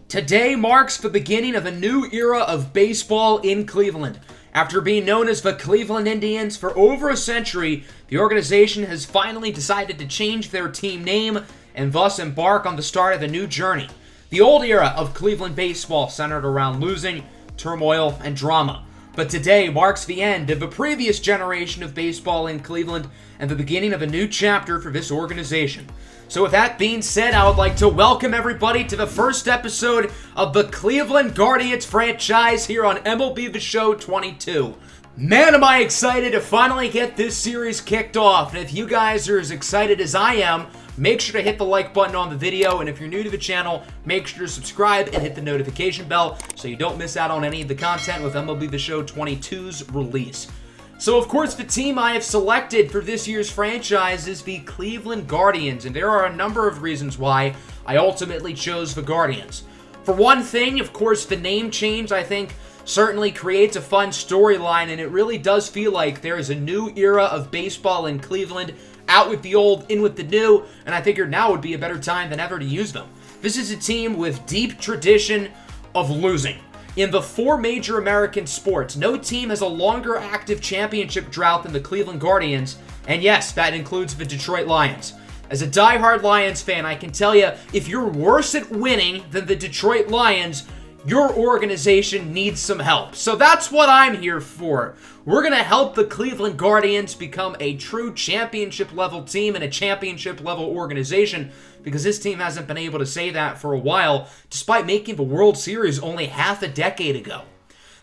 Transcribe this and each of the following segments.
Today marks the beginning of a new era of baseball in Cleveland. After being known as the Cleveland Indians for over a century, the organization has finally decided to change their team name and thus embark on the start of a new journey. The old era of Cleveland baseball centered around losing, turmoil, and drama. But today marks the end of the previous generation of baseball in Cleveland and the beginning of a new chapter for this organization. So with that being said, I would like to welcome everybody to the first episode of the Cleveland Guardians franchise here on MLB The Show 22. Man, am I excited to finally get this series kicked off. And if you guys are as excited as I am, make sure to hit the like button on the video. And if you're new to the channel, make sure to subscribe and hit the notification bell so you don't miss out on any of the content with MLB The Show 22's release. So, of course, the team I have selected for this year's franchise is the Cleveland Guardians, and there are a number of reasons why I ultimately chose the Guardians. For one thing, of course, the name change, I think, certainly creates a fun storyline, and it really does feel like there is a new era of baseball in Cleveland, out with the old, in with the new, and I figured now would be a better time than ever to use them. This is a team with deep tradition of losing. In the four major American sports, no team has a longer active championship drought than the Cleveland Guardians, and yes, that includes the Detroit Lions. As a diehard Lions fan, I can tell you, if you're worse at winning than the Detroit Lions, your organization needs some help. So that's what I'm here for. We're going to help the Cleveland Guardians become a true championship-level team and a championship-level organization, because this team hasn't been able to say that for a while, despite making the World Series only half a decade ago.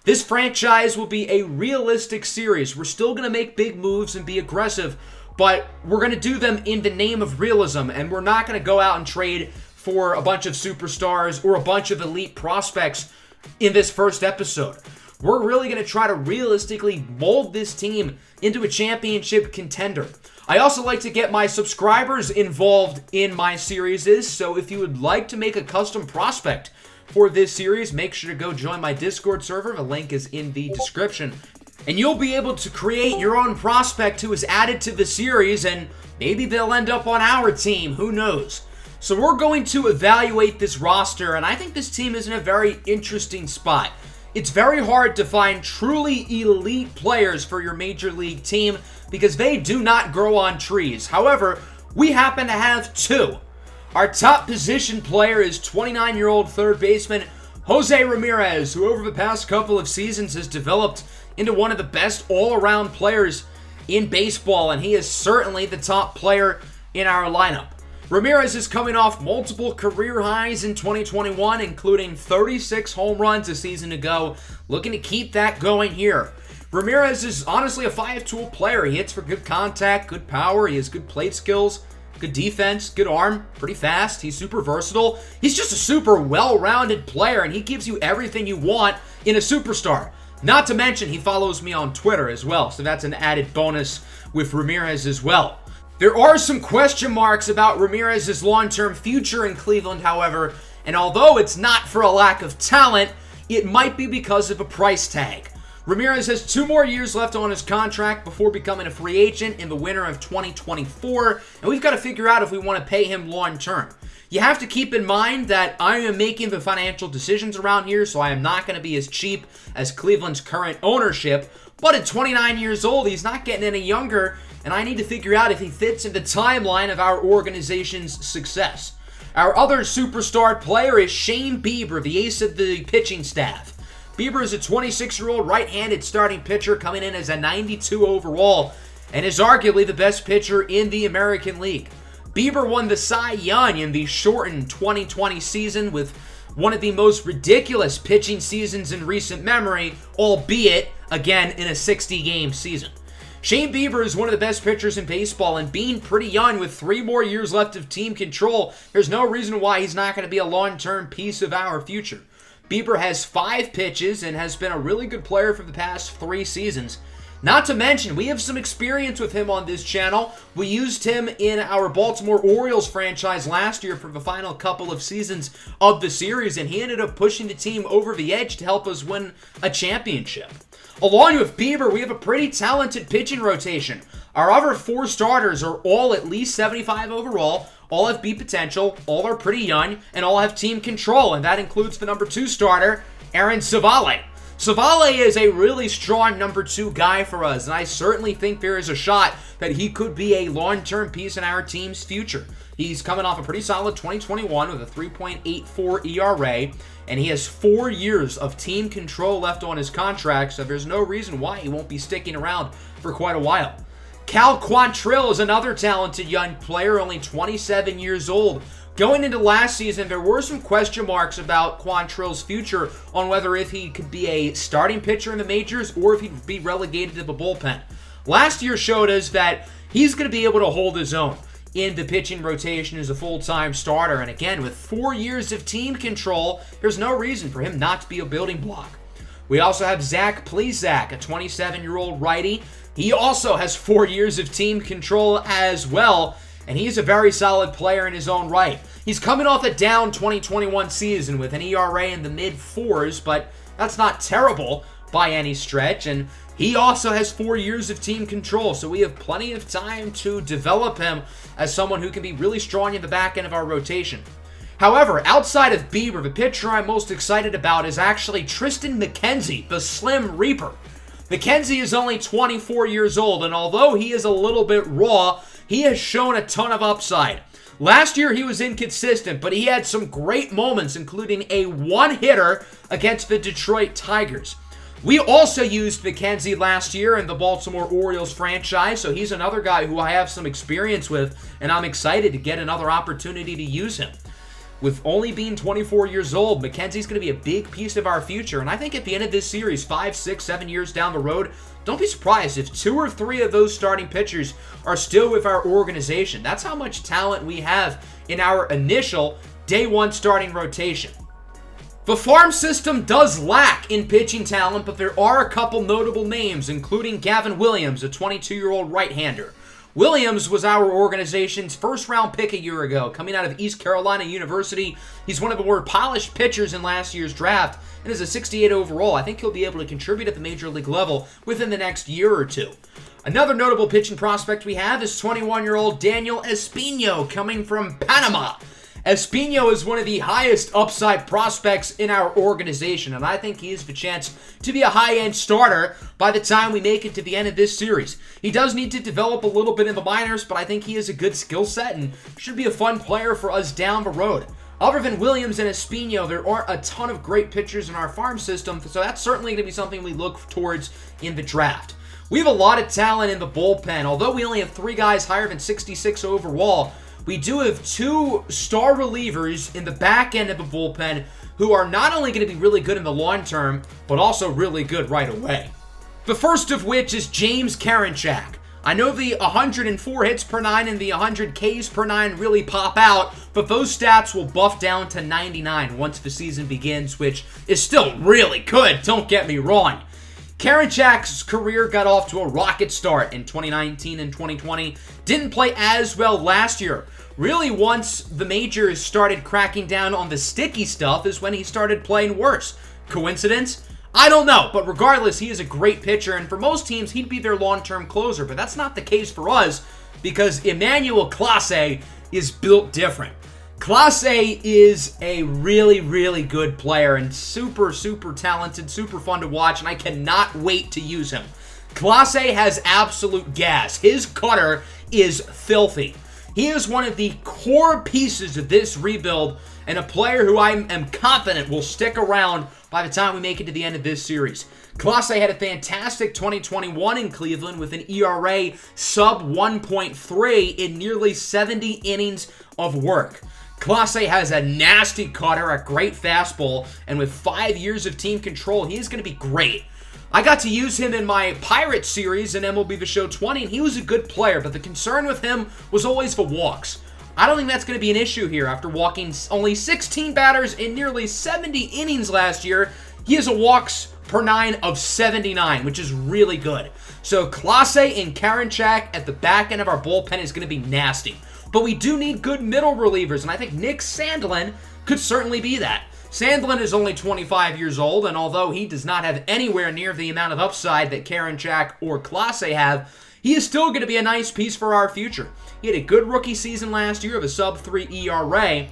This franchise will be a realistic series. We're still going to make big moves and be aggressive, but we're going to do them in the name of realism, and we're not going to go out and trade for a bunch of superstars or a bunch of elite prospects in this first episode. We're really going to try to realistically mold this team into a championship contender. I also like to get my subscribers involved in my series, so if you would like to make a custom prospect for this series, make sure to go join my Discord server. The link is in the description. And you'll be able to create your own prospect who is added to the series, and maybe they'll end up on our team, who knows. So we're going to evaluate this roster, and I think this team is in a very interesting spot. It's very hard to find truly elite players for your major league team because they do not grow on trees. However, we happen to have two. Our top position player is 29-year-old third baseman Jose Ramirez, who over the past couple of seasons has developed into one of the best all-around players in baseball, and he is certainly the top player in our lineup. Ramirez is coming off multiple career highs in 2021, including 36 home runs a season ago, looking to keep that going here. Ramirez is honestly a five-tool player. He hits for good contact, good power, he has good plate skills, good defense, good arm, pretty fast, he's super versatile. He's just a super well-rounded player, and he gives you everything you want in a superstar. Not to mention, he follows me on Twitter as well, so that's an added bonus with Ramirez as well. There are some question marks about Ramirez's long-term future in Cleveland, however, and although it's not for a lack of talent, it might be because of a price tag. Ramirez has 2 more years left on his contract before becoming a free agent in the winter of 2024, and we've got to figure out if we want to pay him long-term. You have to keep in mind that I am making the financial decisions around here, so I am not going to be as cheap as Cleveland's current ownership, but at 29 years old, he's not getting any younger, and I need to figure out if he fits in the timeline of our organization's success. Our other superstar player is Shane Bieber, the ace of the pitching staff. Bieber is a 26-year-old right-handed starting pitcher coming in as a 92 overall and is arguably the best pitcher in the American League. Bieber won the Cy Young in the shortened 2020 season with one of the most ridiculous pitching seasons in recent memory, albeit, again, in a 60-game season. Shane Bieber is one of the best pitchers in baseball, and being pretty young with 3 more years left of team control, there's no reason why he's not going to be a long-term piece of our future. Bieber has 5 pitches and has been a really good player for the past 3 seasons. Not to mention, we have some experience with him on this channel. We used him in our Baltimore Orioles franchise last year for the final couple of seasons of the series, and he ended up pushing the team over the edge to help us win a championship. Along with Bieber, we have a pretty talented pitching rotation. Our other 4 starters are all at least 75 overall, all have B potential, all are pretty young, and all have team control, and that includes the number 2 starter, Aaron Civale. Civale is a really strong number 2 guy for us, and I certainly think there is a shot that he could be a long-term piece in our team's future. He's coming off a pretty solid 2021 with a 3.84 ERA, and he has 4 years of team control left on his contract, so there's no reason why he won't be sticking around for quite a while. Cal Quantrill is another talented young player, only 27 years old. Going into last season, there were some question marks about Quantrill's future on whether if he could be a starting pitcher in the majors or if he'd be relegated to the bullpen. Last year showed us that he's going to be able to hold his own in the pitching rotation as a full-time starter. And again, with 4 years of team control, there's no reason for him not to be a building block. We also have Zach Plesac, a 27-year-old righty. He also has 4 years of team control as well, and he's a very solid player in his own right. He's coming off a down 2021 season with an ERA in the mid-4s, but that's not terrible by any stretch, and he also has 4 years of team control, so we have plenty of time to develop him as someone who can be really strong in the back end of our rotation. However, outside of Bieber, the pitcher I'm most excited about is actually Tristan McKenzie, the Slim Reaper. McKenzie is only 24 years old, and although he is a little bit raw, he has shown a ton of upside. Last year, he was inconsistent, but he had some great moments, including a one-hitter against the Detroit Tigers. We also used McKenzie last year in the Baltimore Orioles franchise, so he's another guy who I have some experience with, and I'm excited to get another opportunity to use him. With only being 24 years old, McKenzie's going to be a big piece of our future, and I think at the end of this series, 5, 6, 7 years down the road, don't be surprised if 2 or 3 of those starting pitchers are still with our organization. That's how much talent we have in our initial day 1 starting rotation. The farm system does lack in pitching talent, but there are a couple notable names, including Gavin Williams, a 22-year-old right-hander. Williams was our organization's first-round pick a year ago, coming out of East Carolina University. He's one of the more polished pitchers in last year's draft and is a 68 overall. I think he'll be able to contribute at the major league level within the next year or two. Another notable pitching prospect we have is 21-year-old Daniel Espino, coming from Panama. Espino is one of the highest upside prospects in our organization, and I think he has the chance to be a high-end starter by the time we make it to the end of this series. He does need to develop a little bit in the minors, but I think he has a good skill set and should be a fun player for us down the road. Other than Williams and Espino, there aren't a ton of great pitchers in our farm system, so that's certainly going to be something we look towards in the draft. We have a lot of talent in the bullpen. Although we only have 3 guys higher than 66 overall, we do have 2 star relievers in the back end of the bullpen who are not only going to be really good in the long term, but also really good right away. The first of which is James Karinchak. I know the 104 hits per 9 and the 100 Ks per 9 really pop out, but those stats will buff down to 99 once the season begins, which is still really good, don't get me wrong. Karinchak's career got off to a rocket start in 2019 and 2020. Didn't play as well last year. Really, once the majors started cracking down on the sticky stuff is when he started playing worse. Coincidence? I don't know, but regardless, he is a great pitcher, and for most teams, he'd be their long-term closer, but that's not the case for us because Emmanuel Clase is built different. Clase is a really, really good player and super, super talented, super fun to watch, and I cannot wait to use him. Clase has absolute gas. His cutter is filthy. He is one of the core pieces of this rebuild and a player who I am confident will stick around by the time we make it to the end of this series. Clase had a fantastic 2021 in Cleveland with an ERA sub 1.3 in nearly 70 innings of work. Clase has a nasty cutter, a great fastball, and with 5 years of team control, he is going to be great. I got to use him in my Pirates series in MLB The Show 20, and he was a good player, but the concern with him was always the walks. I don't think that's going to be an issue here. After walking only 16 batters in nearly 70 innings last year, he has a walks per 9 of 79, which is really good. So Clase and Karinchak at the back end of our bullpen is going to be nasty. But we do need good middle relievers, and I think Nick Sandlin could certainly be that. Sandlin is only 25 years old, and although he does not have anywhere near the amount of upside that Karinchak or Clase have, he is still going to be a nice piece for our future. He had a good rookie season last year of a sub-3 ERA,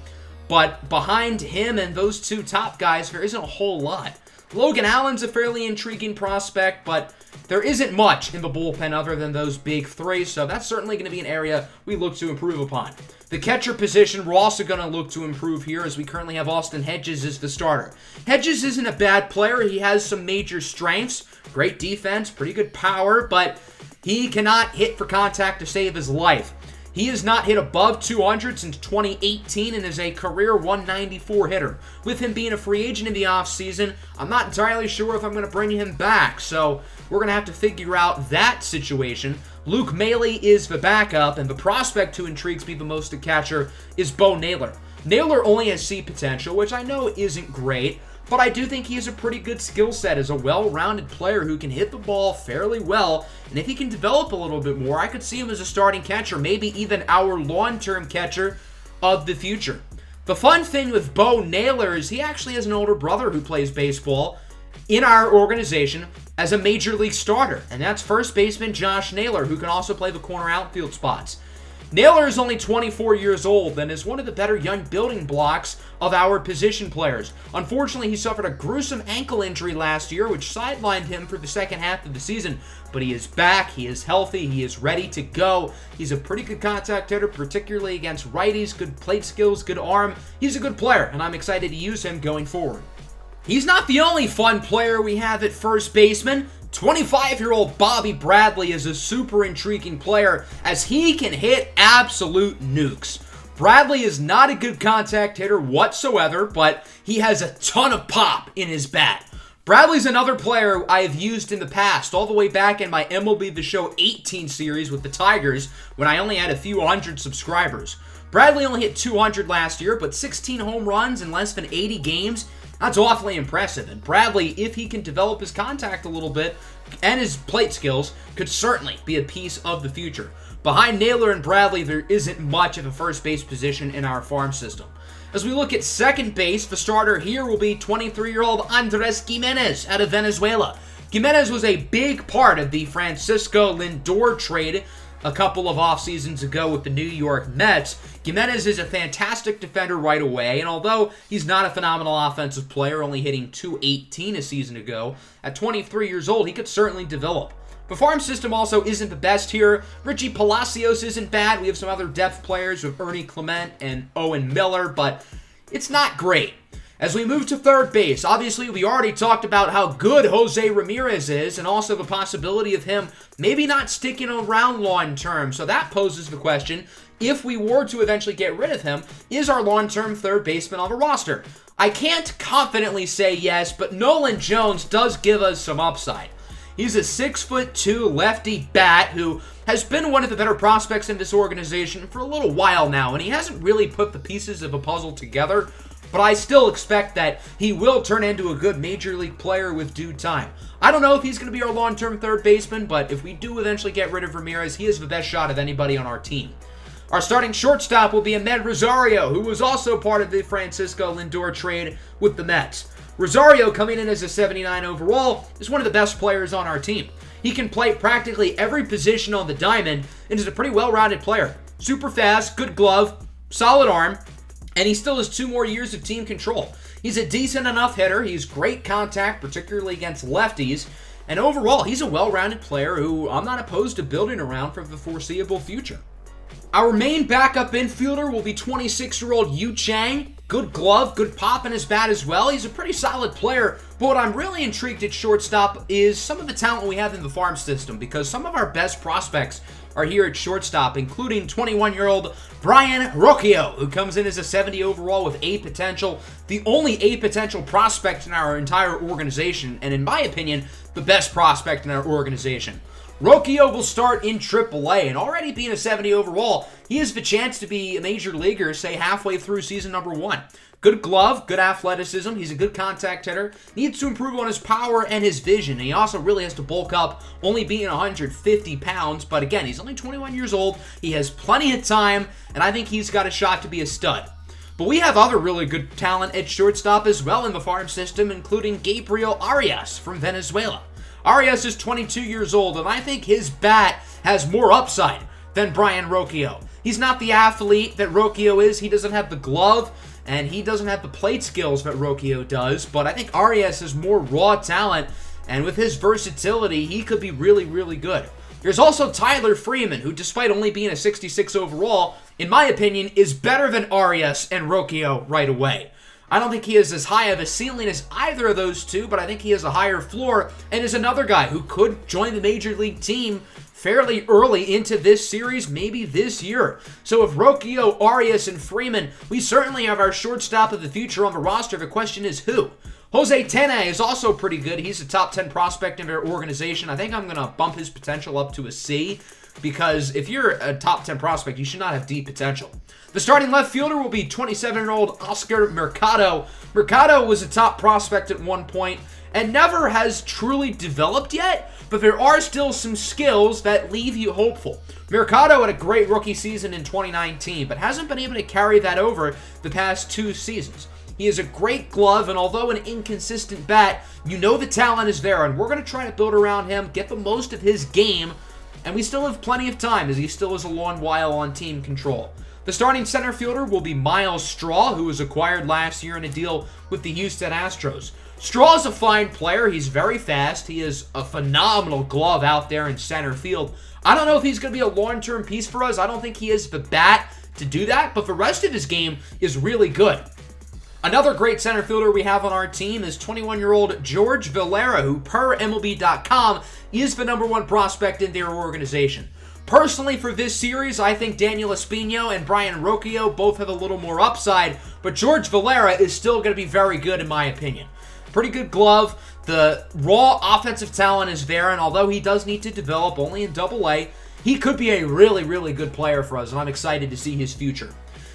but behind him and those two top guys, there isn't a whole lot. Logan Allen's a fairly intriguing prospect, but there isn't much in the bullpen other than those big three, so that's certainly going to be an area we look to improve upon. The catcher position, we're also going to look to improve here, as we currently have Austin Hedges as the starter. Hedges isn't a bad player. He has some major strengths, great defense, pretty good power, but he cannot hit for contact to save his life. He has not hit above 200 since 2018 and is a career 194 hitter. With him being a free agent in the offseason, I'm not entirely sure if I'm going to bring him back, so we're going to have to figure out that situation. Luke Maile is the backup, and the prospect who intrigues me the most at catcher is Bo Naylor. Naylor only has C potential, which I know isn't great, but I do think he has a pretty good skill set as a well-rounded player who can hit the ball fairly well, and if he can develop a little bit more, I could see him as a starting catcher, maybe even our long-term catcher of the future. The fun thing with Bo Naylor is he actually has an older brother who plays baseball in our organization as a major league starter, and that's first baseman Josh Naylor, who can also play the corner outfield spots. Naylor is only 24 years old and is one of the better young building blocks of our position players. Unfortunately, he suffered a gruesome ankle injury last year, which sidelined him for the second half of the season. But he is back, he is healthy, he is ready to go. He's a pretty good contact hitter, particularly against righties, good plate skills, good arm. He's a good player, and I'm excited to use him going forward. He's not the only fun player we have at first baseman. 25-year-old Bobby Bradley is a super intriguing player as he can hit absolute nukes. Bradley is not a good contact hitter whatsoever, but he has a ton of pop in his bat. Bradley's another player I have used in the past, all the way back in my MLB The Show 18 series with the Tigers when I only had a few hundred subscribers. Bradley only hit 200 last year, but 16 home runs in less than 80 games. That's awfully impressive, and Bradley, if he can develop his contact a little bit and his plate skills, could certainly be a piece of the future. Behind Naylor and Bradley, there isn't much of a first base position in our farm system. As we look at second base, the starter here will be 23-year-old Andres Gimenez out of Venezuela. Gimenez was a big part of the Francisco Lindor trade a couple of off seasons ago with the New York Mets. Gimenez is a fantastic defender right away, and although he's not a phenomenal offensive player, only hitting .218 a season ago, at 23 years old, he could certainly develop. The farm system also isn't the best here. Richie Palacios isn't bad. We have some other depth players with Ernie Clement and Owen Miller, but it's not great. As we move to third base, obviously we already talked about how good Jose Ramirez is and also the possibility of him maybe not sticking around long term. So that poses the question, if we were to eventually get rid of him, is our long-term third baseman on the roster? I can't confidently say yes, but Nolan Jones does give us some upside. He's a 6'2" lefty bat who has been one of the better prospects in this organization for a little while now, and he hasn't really put the pieces of a puzzle together. But I still expect that he will turn into a good major league player with due time. I don't know if he's going to be our long-term third baseman, but if we do eventually get rid of Ramirez, he has the best shot of anybody on our team. Our starting shortstop will be Amed Rosario, who was also part of the Francisco Lindor trade with the Mets. Rosario, coming in as a 79 overall, is one of the best players on our team. He can play practically every position on the diamond and is a pretty well-rounded player. Super fast, good glove, solid arm, and he still has 2 more years of team control. He's a decent enough hitter. He's great contact, particularly against lefties. And overall, he's a well-rounded player who I'm not opposed to building around for the foreseeable future. Our main backup infielder will be 26-year-old Yu Chang. Good glove, good pop in his bat as well. He's a pretty solid player, but what I'm really intrigued at shortstop is some of the talent we have in the farm system, because some of our best prospects are here at shortstop, including 21-year-old Brian Rocchio, who comes in as a 70 overall with A potential, the only A potential prospect in our entire organization, and in my opinion, the best prospect in our organization. Rocchio will start in AAA, and already being a 70 overall, he has the chance to be a major leaguer, say, halfway through season number 1. Good glove, good athleticism, he's a good contact hitter, needs to improve on his power and his vision, and he also really has to bulk up, only being 150 pounds, but again, he's only 21 years old, he has plenty of time, and I think he's got a shot to be a stud. But we have other really good talent at shortstop as well in the farm system, including Gabriel Arias from Venezuela. Arias is 22 years old, and I think his bat has more upside than Brayan Rocchio. He's not the athlete that Rocchio is. He doesn't have the glove, and he doesn't have the plate skills that Rocchio does, but I think Arias has more raw talent, and with his versatility, he could be really, really good. There's also Tyler Freeman, who despite only being a 66 overall, in my opinion, is better than Arias and Rocchio right away. I don't think he is as high of a ceiling as either of those two, but I think he has a higher floor and is another guy who could join the Major League team fairly early into this series, maybe this year. So if Rocchio, Arias, and Freeman, we certainly have our shortstop of the future on the roster. The question is who? Jose Tena is also pretty good. He's a top 10 prospect in their organization. I think I'm going to bump his potential up to a C, because if you're a top 10 prospect, you should not have D potential. The starting left fielder will be 27-year-old Oscar Mercado. Mercado was a top prospect at one point and never has truly developed yet, but there are still some skills that leave you hopeful. Mercado had a great rookie season in 2019, but hasn't been able to carry that over the past 2 seasons. He is a great glove, and although an inconsistent bat, you know the talent is there, and we're going to try to build around him, get the most of his game, and we still have plenty of time as he still is a long while on team control. The starting center fielder will be Miles Straw, who was acquired last year in a deal with the Houston Astros. Straw is a fine player. He's very fast. He is a phenomenal glove out there in center field. I don't know if he's going to be a long-term piece for us. I don't think he is the bat to do that, but the rest of his game is really good. Another great center fielder we have on our team is 21-year-old George Valera, who per MLB.com is the #1 prospect in their organization. Personally, for this series, I think Daniel Espino and Brayan Rocchio both have a little more upside, but George Valera is still going to be very good in my opinion. Pretty good glove. The raw offensive talent is there, and although he does need to develop only in Double-A, he could be a really, really good player for us, and I'm excited to see his future.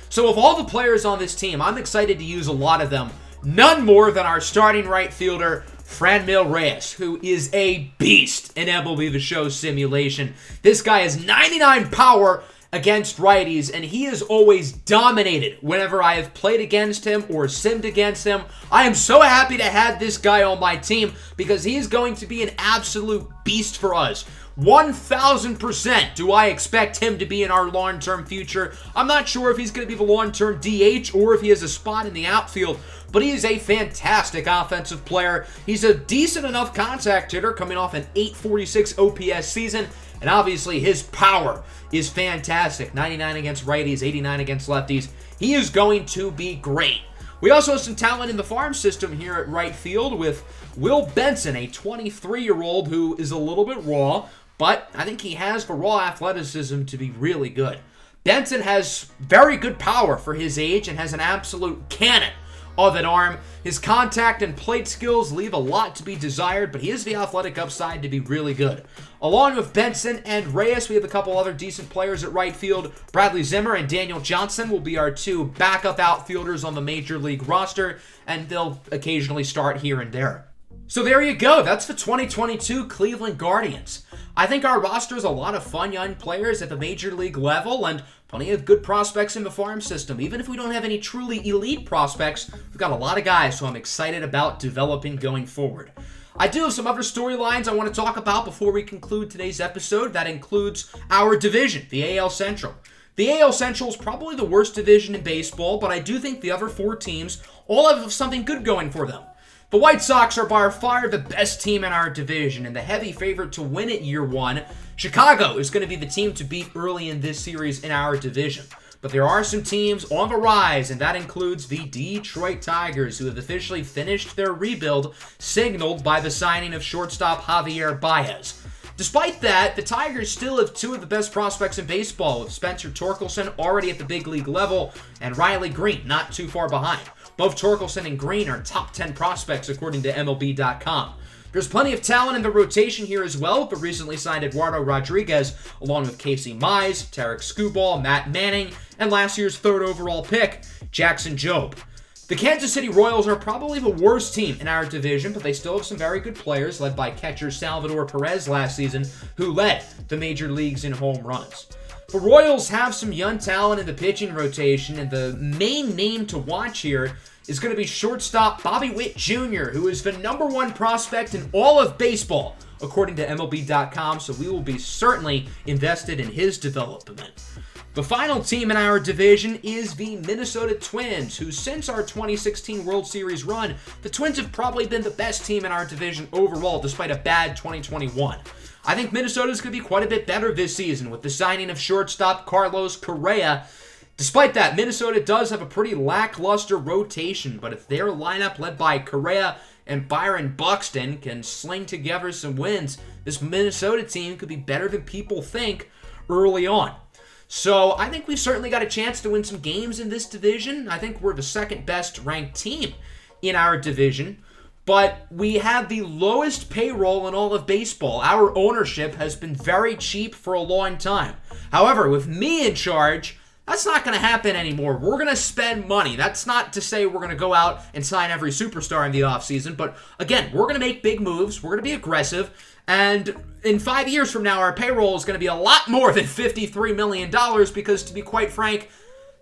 So of all the players on this team, I'm excited to use a lot of them. None more than our starting right fielder, Franmil Reyes, who is a beast in MLB The Show simulation. This guy has 99 power against righties, and he has always dominated whenever I have played against him or simmed against him. I am so happy to have this guy on my team because he is going to be an absolute beast for us. 1,000% do I expect him to be in our long-term future. I'm not sure if he's going to be the long-term DH or if he has a spot in the outfield, but he is a fantastic offensive player. He's a decent enough contact hitter coming off an 846 OPS season, and obviously his power is fantastic. 99 against righties, 89 against lefties. He is going to be great. We also have some talent in the farm system here at right field with Will Benson, a 23-year-old who is a little bit raw, but I think he has the raw athleticism to be really good. Benson has very good power for his age and has an absolute cannon of an arm. His contact and plate skills leave a lot to be desired, but he has the athletic upside to be really good. Along with Benson and Reyes, we have a couple other decent players at right field. Bradley Zimmer and Daniel Johnson will be our 2 backup outfielders on the Major League roster, and they'll occasionally start here and there. So there you go. That's the 2022 Cleveland Guardians. I think our roster is a lot of fun young players at the Major League level and plenty of good prospects in the farm system. Even if we don't have any truly elite prospects, we've got a lot of guys who I'm excited about developing going forward. I do have some other storylines I want to talk about before we conclude today's episode. That includes our division, the AL Central. The AL Central is probably the worst division in baseball, but I do think the other 4 teams all have something good going for them. The White Sox are by far the best team in our division and the heavy favorite to win it year 1. Chicago is going to be the team to beat early in this series in our division. But there are some teams on the rise, and that includes the Detroit Tigers, who have officially finished their rebuild, signaled by the signing of shortstop Javier Baez. Despite that, the Tigers still have 2 of the best prospects in baseball, with Spencer Torkelson already at the big league level and Riley Green not too far behind. Both Torkelson and Green are top 10 prospects according to MLB.com. There's plenty of talent in the rotation here as well, with the recently signed Eduardo Rodriguez, along with Casey Mize, Tarek Skubal, Matt Manning, and last year's 3rd overall pick, Jackson Jobe. The Kansas City Royals are probably the worst team in our division, but they still have some very good players, led by catcher Salvador Perez last season, who led the major leagues in home runs. The Royals have some young talent in the pitching rotation, and the main name to watch here is going to be shortstop Bobby Witt Jr., who is the #1 prospect in all of baseball, according to MLB.com, so we will be certainly invested in his development. The final team in our division is the Minnesota Twins, who since our 2016 World Series run, the Twins have probably been the best team in our division overall, despite a bad 2021. I think Minnesota's going to be quite a bit better this season with the signing of shortstop Carlos Correa. Despite that, Minnesota does have a pretty lackluster rotation, but if their lineup led by Correa and Byron Buxton can sling together some wins, this Minnesota team could be better than people think early on. So I think we've certainly got a chance to win some games in this division. I think we're the second best ranked team in our division. But we have the lowest payroll in all of baseball. Our ownership has been very cheap for a long time. However, with me in charge, that's not going to happen anymore. We're going to spend money. That's not to say we're going to go out and sign every superstar in the offseason. But again, we're going to make big moves. We're going to be aggressive. And in 5 years from now, our payroll is going to be a lot more than $53 million because, to be quite frank,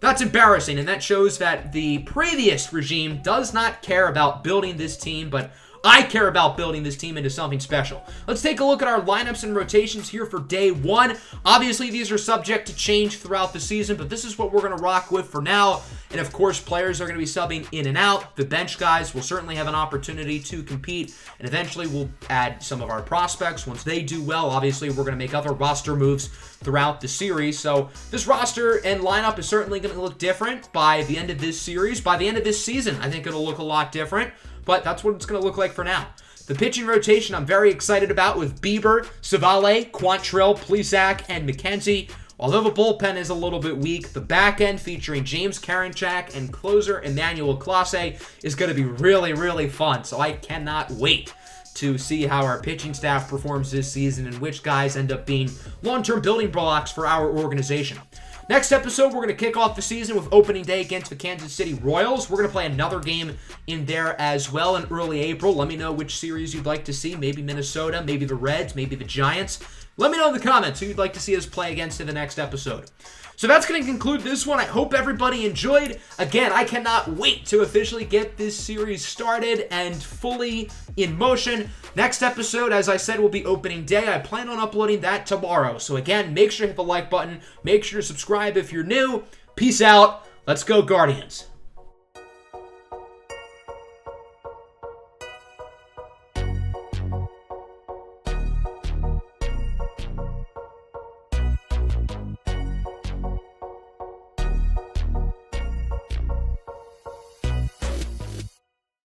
that's embarrassing, and that shows that the previous regime does not care about building this team, but I care about building this team into something special. Let's take a look at our lineups and rotations here for day one. Obviously, these are subject to change throughout the season, but this is what we're going to rock with for now. And of course, players are going to be subbing in and out. The bench guys will certainly have an opportunity to compete, and eventually we'll add some of our prospects. Once they do well, obviously, we're going to make other roster moves throughout the series. So this roster and lineup is certainly going to look different by the end of this series. By the end of this season, I think it'll look a lot different. But that's what it's going to look like for now. The pitching rotation I'm very excited about with Bieber, Savale, Quantrill, Plesac, and McKenzie. Although the bullpen is a little bit weak, the back end featuring James Karinchak and closer Emmanuel Clase is going to be really, really fun. So I cannot wait to see how our pitching staff performs this season and which guys end up being long-term building blocks for our organization. Next episode, we're going to kick off the season with opening day against the Kansas City Royals. We're going to play another game in there as well in early April. Let me know which series you'd like to see. Maybe Minnesota, maybe the Reds, maybe the Giants. Let me know in the comments who you'd like to see us play against in the next episode. So that's going to conclude this one. I hope everybody enjoyed. Again, I cannot wait to officially get this series started and fully in motion. Next episode, as I said, will be opening day. I plan on uploading that tomorrow. So again, make sure to hit the like button. Make sure to subscribe if you're new. Peace out. Let's go, Guardians.